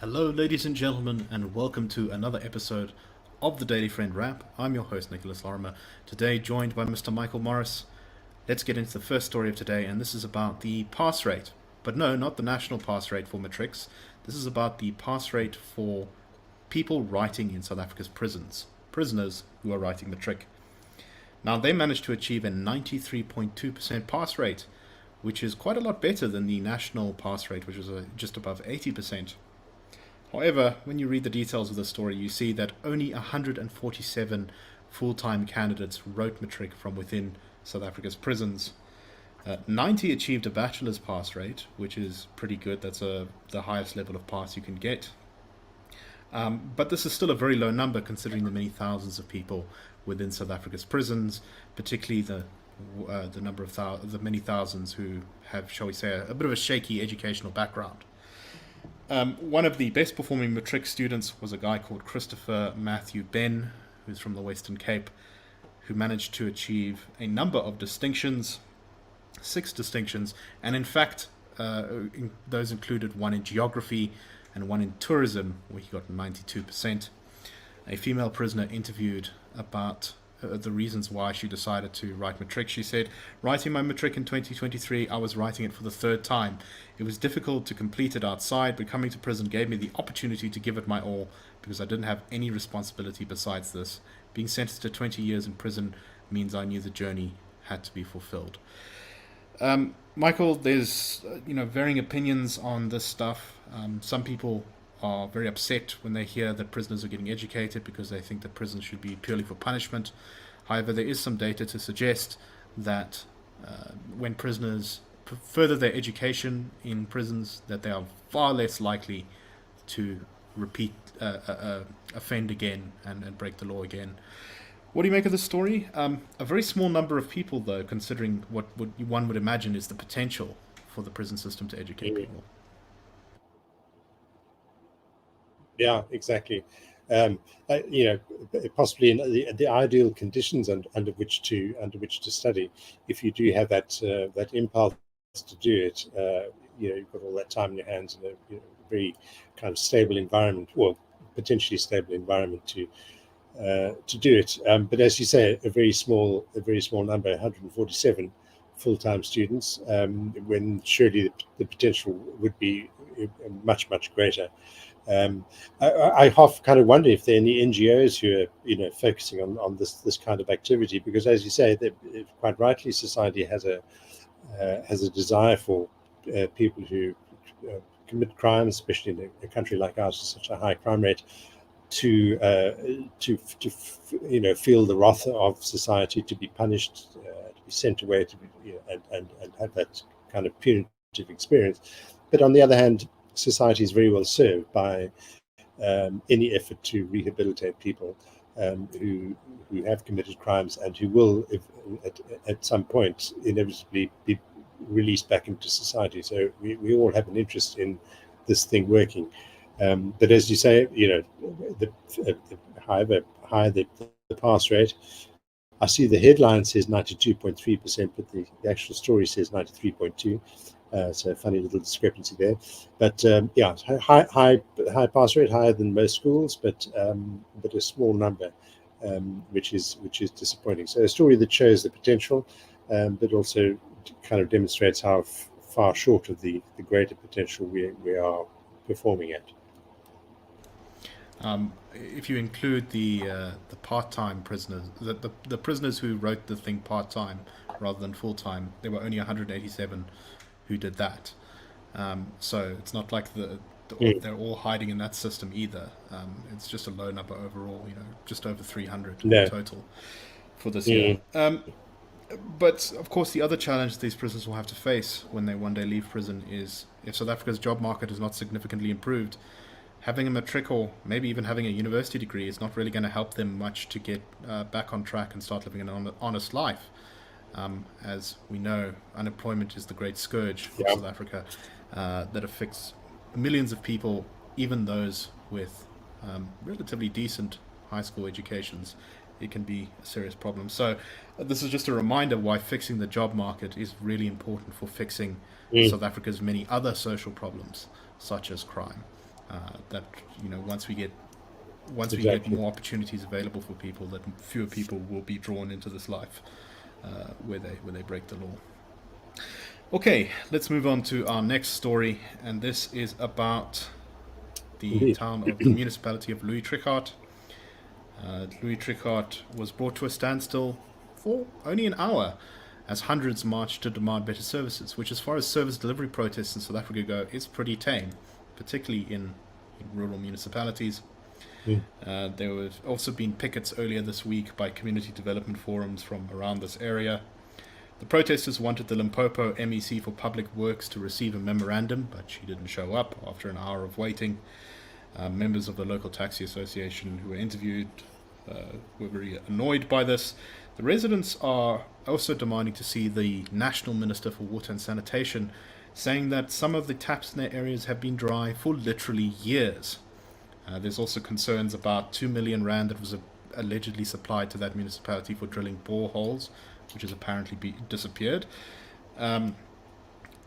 Hello, ladies and gentlemen, and welcome to another episode of the Daily Friend Wrap. I'm your host, Nicholas Lorimer, today joined by Mr. Michael Morris. Let's get into the first story of today, and this is about the pass rate. But no, not the national pass rate for matrics. This is about the pass rate for people writing in South Africa's prisoners who are writing matric. Now, they managed to achieve a 93.2% pass rate, which is quite a lot better than the national pass rate, which was just above 80%. However, when you read the details of the story, you see that only 147 full-time candidates wrote matric from within South Africa's prisons. 90 achieved a bachelor's pass rate, which is pretty good. That's the highest level of pass you can get. But this is still a very low number considering the many thousands of people within South Africa's prisons, particularly the number of the many thousands who have, shall we say, a bit of a shaky educational background. One of the best performing matric students was a guy called Christopher Matthew Ben, who's from the Western Cape, who managed to achieve a number of distinctions, 6 distinctions, and in fact, those included one in geography and one in tourism, where he got 92%. A female prisoner interviewed about the reasons why she decided to write matric. She said, "Writing my matric in 2023, I was writing it for the third time. It was difficult to complete it outside, but coming to prison gave me the opportunity to give it my all because I didn't have any responsibility besides this. Being sentenced to 20 years in prison means I knew the journey had to be fulfilled." Michael, there's varying opinions on this stuff. Some people are very upset when they hear that prisoners are getting educated because they think that prisons should be purely for punishment. However, there is some data to suggest that when prisoners further their education in prisons, that they are far less likely to repeat offend again and break the law again. What do you make of this story? A very small number of people, though, considering what one would imagine is the potential for the prison system to educate people. Yeah, exactly. Um, Possibly in the ideal conditions under which to study. If you do have that impulse to do it, you've got all that time in your hands in a very kind of stable environment, well, potentially stable environment to do it. But as you say, a very small number, 147 full-time students, when surely the potential would be much greater. I half kind of wonder if there are any NGOs who are focusing on this kind of activity, because as you say, quite rightly, society has a desire for people who commit crimes, especially in a country like ours with such a high crime rate, to feel the wrath of society, to be punished, to be sent away, to be and have that kind of punitive experience. But on the other hand, society is very well served by any effort to rehabilitate people who have committed crimes and who will, at some point, inevitably be released back into society. So we all have an interest in this thing working. But as you say, however high the pass rate, I see the headline says 92.3%, but the actual story says 93.2%. So a funny little discrepancy there, but high pass rate, higher than most schools, but a small number, which is disappointing. So a story that shows the potential, but also kind of demonstrates how far short of the greater potential we are performing at. If you include the part-time prisoners, the prisoners who wrote the thing part-time rather than full-time, there were only 187 who did that. So it's not like they're all hiding in that system either. It's just a low number overall, just over 300 in total for this year. But of course, the other challenge these prisoners will have to face when they one day leave prison is, if South Africa's job market is not significantly improved, having a matric or maybe even having a university degree is not really going to help them much to get back on track and start living an honest life. As we know, unemployment is the great scourge of South Africa that affects millions of people, even those with relatively decent high school educations. It can be a serious problem. So this is just a reminder why fixing the job market is really important for fixing South Africa's many other social problems, such as crime. That once we get Exactly. more opportunities available for people, that fewer people will be drawn into this life where they break the law. Okay, let's move on to our next story, and this is about Indeed. the municipality of Louis Trichardt. Louis Trichardt was brought to a standstill for only an hour as hundreds marched to demand better services, which, as far as service delivery protests in South Africa go, is pretty tame, particularly in rural municipalities. Mm. There have also been pickets earlier this week by community development forums from around this area. The protesters wanted the Limpopo MEC for Public Works to receive a memorandum, but she didn't show up after an hour of waiting. Members of the local taxi association who were interviewed were very annoyed by this. The residents are also demanding to see the National Minister for Water and Sanitation, saying that some of the taps in their areas have been dry for literally years. There's also concerns about 2 million rand that was allegedly supplied to that municipality for drilling boreholes, which has apparently disappeared.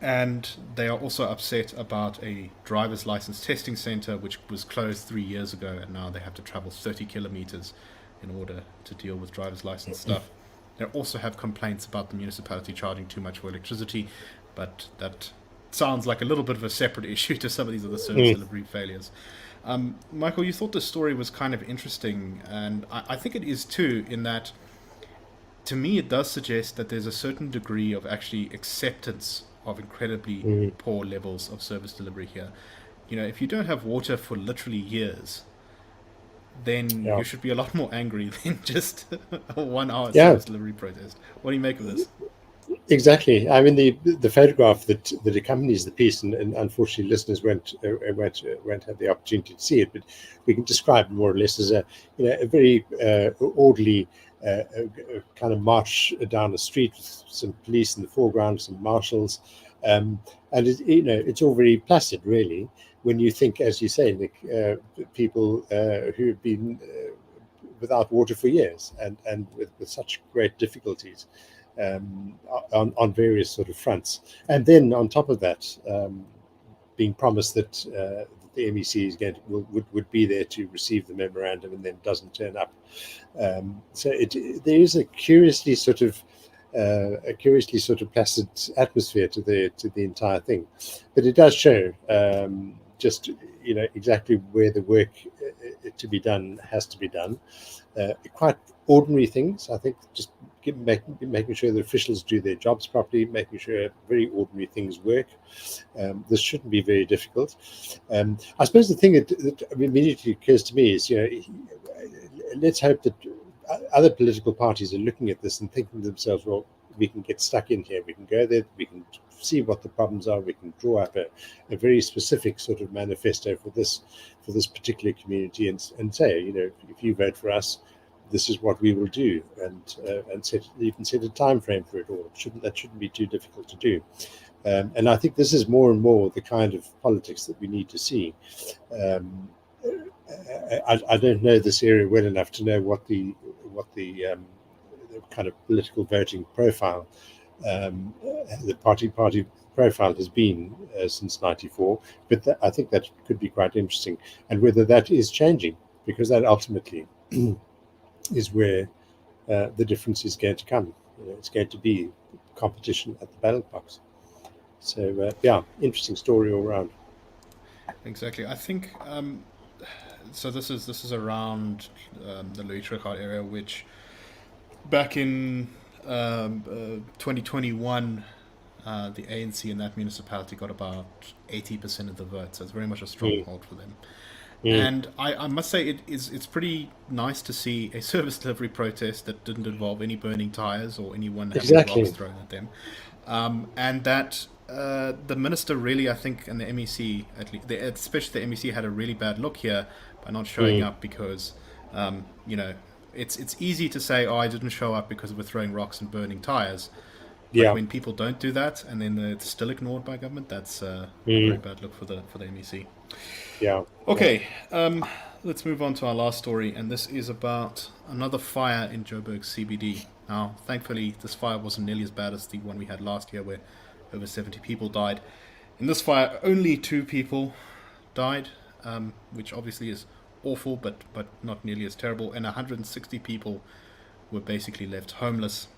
And they are also upset about a driver's license testing center which was closed 3 years ago, and now they have to travel 30 kilometers in order to deal with driver's license stuff. They also have complaints about the municipality charging too much for electricity, but that sounds like a little bit of a separate issue to some of these other service delivery failures. Michael, you thought this story was kind of interesting, and I think it is too, in that to me it does suggest that there's a certain degree of actually acceptance of incredibly Mm. poor levels of service delivery here. If you don't have water for literally years, then Yeah. you should be a lot more angry than just a 1 hour Yeah. service delivery protest. What do you make of this? Exactly. I mean, the photograph that accompanies the piece, and unfortunately, listeners won't have the opportunity to see it, but we can describe it more or less as a very orderly kind of march down the street with some police in the foreground, some marshals, and it's all very placid, really. When you think, as you say, Nick, people who have been without water for years and with such great difficulties on various sort of fronts. And then on top of that, being promised that the MEC is going to, would be there to receive the memorandum and then doesn't turn up. So there is a curiously sort of placid atmosphere to the entire thing, but it does show just exactly where the work to be done has to be done. Quite ordinary things, I think, just making sure that officials do their jobs properly, making sure very ordinary things work. This shouldn't be very difficult. I suppose the thing that immediately occurs to me is, let's hope that other political parties are looking at this and thinking to themselves, well, we can get stuck in here, we can go there, we can see what the problems are, we can draw up a very specific sort of manifesto for this particular community and say, if you vote for us, this is what we will do, and even set a time frame for it all. That shouldn't be too difficult to do. And I think this is more and more the kind of politics that we need to see. I don't know this area well enough to know what the kind of political voting profile, the party profile has been since '94, but I think that could be quite interesting, and whether that is changing, because that ultimately is where the difference is going to come. It's going to be competition at the ballot box. So interesting story all around. Exactly. I think so. This is around the Louis Trichardt area, which back in 2021, the ANC in that municipality got about 80% of the vote. So it's very much a stronghold for them. Mm. And I must say it's pretty nice to see a service delivery protest that didn't involve any burning tires or anyone having rocks Exactly. thrown at them, and that the minister really, I think, and the MEC, at least, especially the MEC, had a really bad look here by not showing Mm. up because, it's easy to say, oh, I didn't show up because we're throwing rocks and burning tires, but Yeah. when people don't do that and then it's still ignored by government, that's a very Mm. bad look for the MEC. Yeah. Yeah. Okay, let's move on to our last story, and this is about another fire in Joburg CBD. Now, thankfully, this fire wasn't nearly as bad as the one we had last year, where over 70 people died. In this fire, only 2 people died, which obviously is awful, but not nearly as terrible. And 160 people were basically left homeless.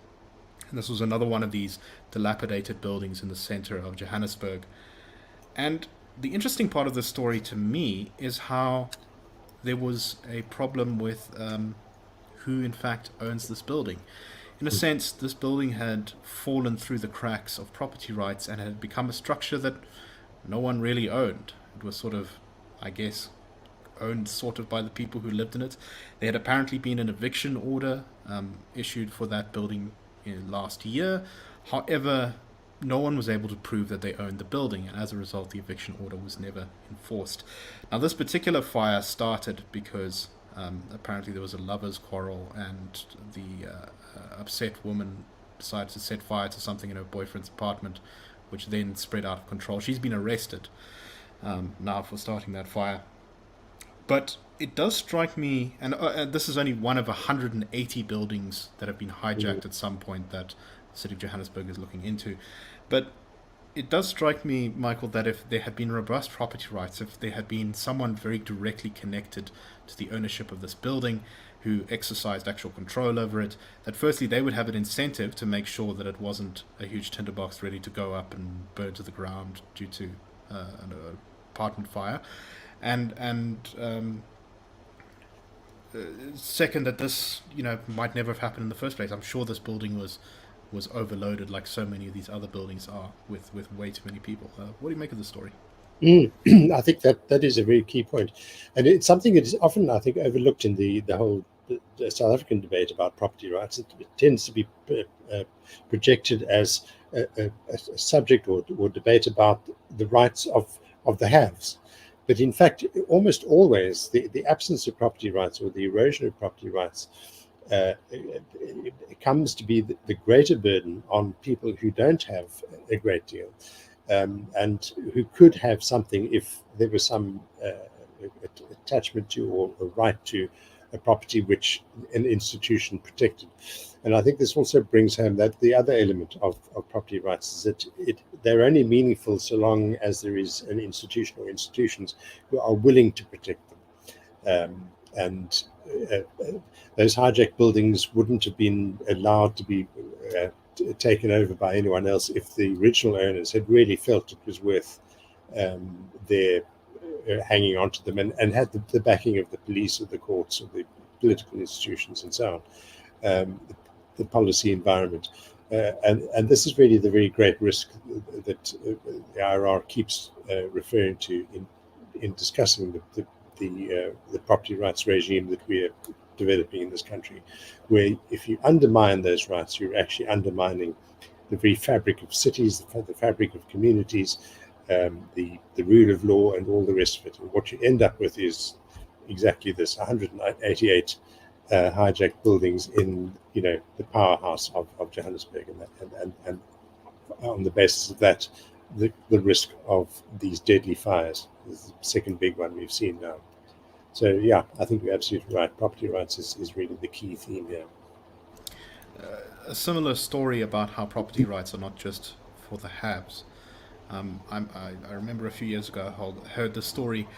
And this was another one of these dilapidated buildings in the center of Johannesburg. And the interesting part of the story to me is how there was a problem with who, in fact, owns this building. In a sense, this building had fallen through the cracks of property rights and had become a structure that no one really owned. It was sort of, I guess, owned sort of by the people who lived in it. There had apparently been an eviction order issued for that building in last year. However, no one was able to prove that they owned the building, and as a result, the eviction order was never enforced. Now, this particular fire started because apparently there was a lover's quarrel, and the upset woman decided to set fire to something in her boyfriend's apartment, which then spread out of control. She's been arrested now for starting that fire. But it does strike me, and this is only one of 180 buildings that have been hijacked at some point that the city of Johannesburg is looking into. But it does strike me, Michael, that if there had been robust property rights, if there had been someone very directly connected to the ownership of this building who exercised actual control over it, that firstly they would have an incentive to make sure that it wasn't a huge tinderbox ready to go up and burn to the ground due to an apartment fire. And second, that this might never have happened in the first place. I'm sure this building was overloaded, like so many of these other buildings are, with way too many people. What do you make of the story? I think that is a very key point, and it's something that is often, I think, overlooked in the whole the South African debate about property rights. It tends to be projected as a subject or debate about the rights of the haves. But in fact, almost always the absence of property rights or the erosion of property rights it comes to be the greater burden on people who don't have a great deal and who could have something if there was some attachment to or a right to a property which an institution protected. And I think this also brings home that the other element of property rights is that they're only meaningful so long as there is an institution or institutions who are willing to protect them. And those hijacked buildings wouldn't have been allowed to be taken over by anyone else if the original owners had really felt it was worth their hanging on to them and had the backing of the police or the courts or the political institutions and so on. The policy environment. And this is really the very great risk that the IRR keeps referring to in discussing the property rights regime that we are developing in this country, where if you undermine those rights, you're actually undermining the very fabric of cities, the fabric of communities, the rule of law, and all the rest of it. And what you end up with is exactly this: 188 hijacked buildings in the powerhouse of Johannesburg, and on the basis of that, the risk of these deadly fires is the second big one we've seen now. So yeah, I think you're absolutely right. Property rights is really the key theme here. A similar story about how property rights are not just for the haves. I remember a few years ago I heard the story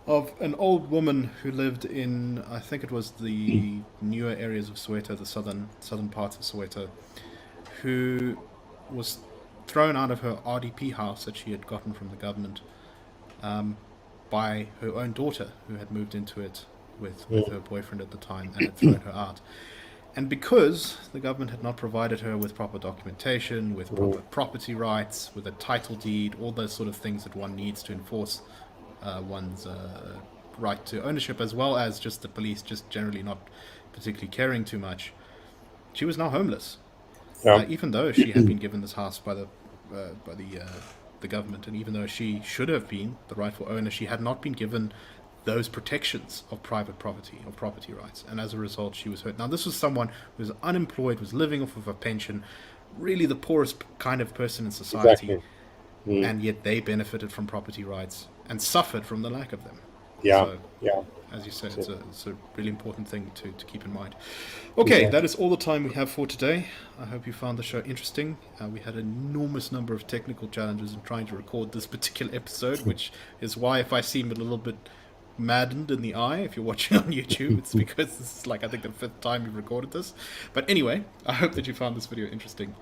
of an old woman who lived in, I think it was the newer areas of Soweto, the southern parts of Soweto, who was thrown out of her RDP house that she had gotten from the government by her own daughter, who had moved into it with her boyfriend at the time and had thrown her out. And because the government had not provided her with proper documentation, with proper property rights, with a title deed, all those sort of things that one needs to enforce one's right to ownership, as well as just the police just generally not particularly caring too much, she was now homeless. Even though she had been given this house by the government, and even though she should have been the rightful owner, she had not been given those protections of private property or property rights, and as a result she was hurt. Now this was someone who was unemployed, was living off of a pension, really the poorest kind of person in society. Exactly. And yet they benefited from property rights and suffered from the lack of them. As you said, it's a really important thing to keep in mind. Okay, That is all the time we have for today. I hope you found the show interesting. We had an enormous number of technical challenges in trying to record this particular episode, which is why if I seem a little bit maddened in the eye if you're watching on YouTube. It's because this is like, I think, the 5th time we've recorded this. But anyway, I hope that you found this video interesting,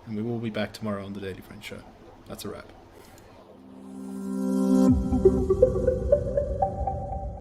and we will be back tomorrow on the Daily Friend Show. That's a wrap.